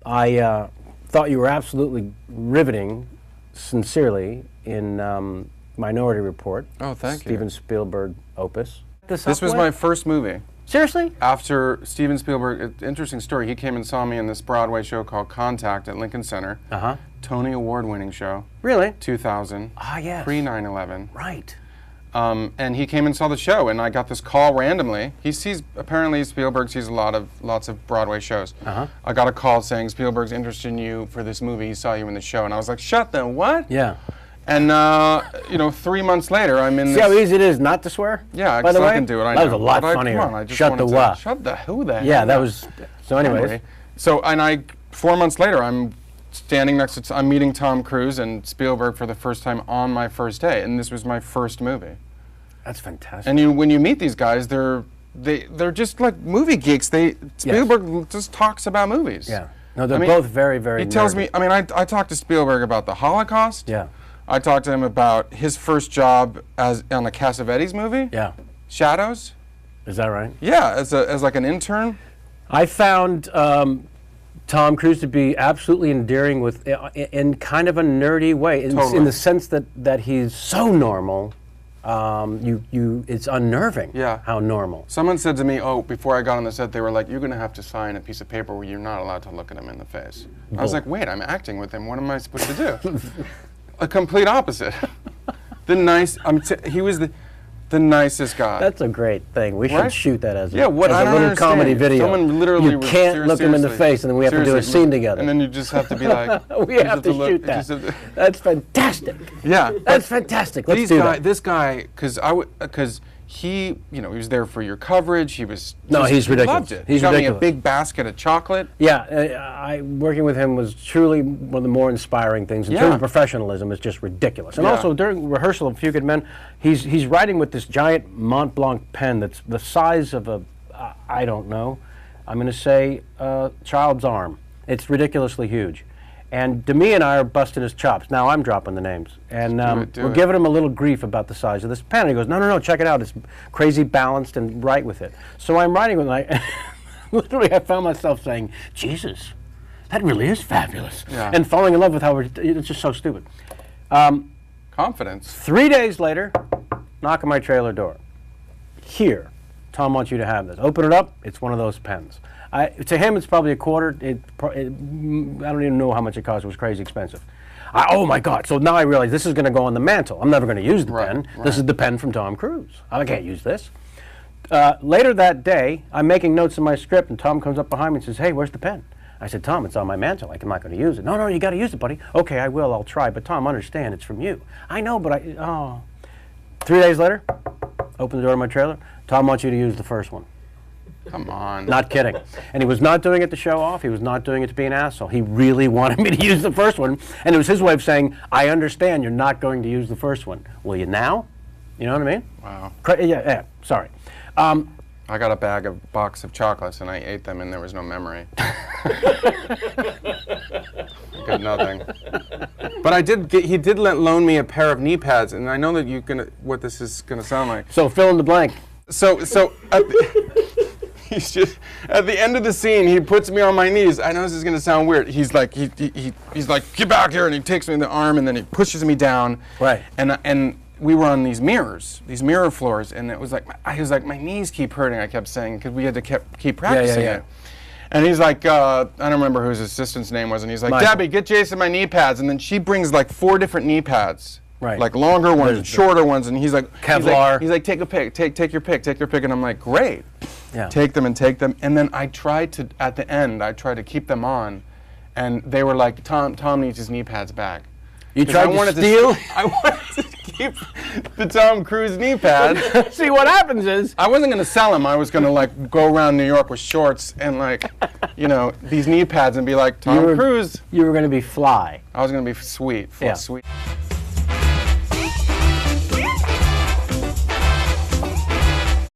I thought you were absolutely riveting, sincerely, in Minority Report. Oh, thank you. Steven Spielberg opus. This was my first movie. Seriously? After Steven Spielberg, interesting story, he came and saw me in this Broadway show called Contact at Lincoln Center. Uh-huh. Tony Award-winning show. Really? 2000. Ah, yes. Pre-9/11. Right. And he came and saw the show, and I got this call randomly. He sees, apparently Spielberg sees lots of Broadway shows. Uh-huh. I got a call saying Spielberg's interested in you for this movie. He saw you in the show, and I was like, shut the what? Yeah. And, 3 months later, I'm in See this... how easy it is not to swear? Yeah, by the way? I can do it, I know. That was a lot But funnier. Come on, I just Shut the wanted what? to... Shut the who the hell? Yeah, that was... So anyways. So, and 4 months later, I'm standing next to... I'm meeting Tom Cruise and Spielberg for the first time on my first day, and this was my first movie. That's fantastic. And when you meet these guys, they're just like movie geeks. Spielberg just talks about movies. Yeah. No, they're both very, very He tells nerdy. me, I talked to Spielberg about the Holocaust. Yeah. I talked to him about his first job on a Cassavetes movie. Yeah. Shadows. Is that right? Yeah, as like an intern. I found Tom Cruise to be absolutely endearing in kind of a nerdy way, Totally. in the sense that he's so normal. It's unnerving. Yeah. How normal. Someone said to me, before I got on the set, they were like, you're going to have to sign a piece of paper where you're not allowed to look at him in the face. I was like, wait, I'm acting with him. What am I supposed to do? A complete opposite. He was the nicest guy. That's a great thing. We should shoot that as a, I as a don't little understand. comedy video. Someone literally you can't look him in the face, and then we have to do a scene together. And then you just have to be like, we have to shoot that. That's fantastic. Yeah, that's fantastic. Let's do that. This guy, because he, he was there for your coverage. He was he's ridiculous. Loved it. He's got ridiculous. me a big basket of chocolate. Yeah, working with him was truly one of the more inspiring things. In terms of professionalism, it's just ridiculous. And also during rehearsal of Few Good Men, he's writing with this giant Mont Blanc pen that's the size of a, I don't know, I'm going to say a child's arm. It's ridiculously huge. And Demi and I are busting his chops. Now I'm dropping the names. And we're giving him a little grief about the size of this pen. And he goes, no, check it out. It's crazy balanced and right with it. So I'm writing with literally I found myself saying, Jesus, that really is fabulous. Yeah. And falling in love with how it's just so stupid. Confidence. 3 days later, knock on my trailer door. Here, Tom wants you to have this. Open it up, it's one of those pens. To him, it's probably a quarter. I don't even know how much it cost. It was crazy expensive. Oh my God! So now I realize this is going to go on the mantle. I'm never going to use the pen. Right. This is the pen from Tom Cruise. I can't use this. Later that day, I'm making notes in my script, and Tom comes up behind me and says, "Hey, where's the pen?" I said, "Tom, it's on my mantle. I'm not going to use it." No, you got to use it, buddy. Okay, I will. I'll try. But Tom, understand, it's from you. I know, but 3 days later, open the door of my trailer. Tom wants you to use the first one. Come on. Not kidding. And he was not doing it to show off. He was not doing it to be an asshole. He really wanted me to use the first one. And it was his way of saying, I understand you're not going to use the first one. Will you now? You know what I mean? Wow. Yeah, sorry. I got a box of chocolates and I ate them and there was no memory. Got nothing. But he did loan me a pair of knee pads, and I know that what this is gonna sound like. So fill in the blank. So he's just at the end of the scene. He puts me on my knees. I know this is gonna sound weird. He's like, he's like, get back here, and he takes me in the arm, and then he pushes me down. Right. And we were on these mirror floors, and it was like, my knees keep hurting. I kept saying because we had to keep practicing it. And he's like, I don't remember who his assistant's name was, and he's like, Michael. Debbie, get Jason my knee pads, and then she brings like 4 different knee pads. Right. Like longer ones and shorter ones, and he's like Kevlar. He's like, take a pick, take your pick, and I'm like, great. Yeah. Take them, and then I tried to, at the end, to keep them on, and they were like, Tom needs his knee pads back. You tried to steal? I wanted to keep the Tom Cruise knee pad. See, what happens is... I wasn't going to sell them. I was going to like go around New York with shorts and like, these knee pads and be like, Tom Cruise. You were going to be fly. I was going to be sweet. Sweet.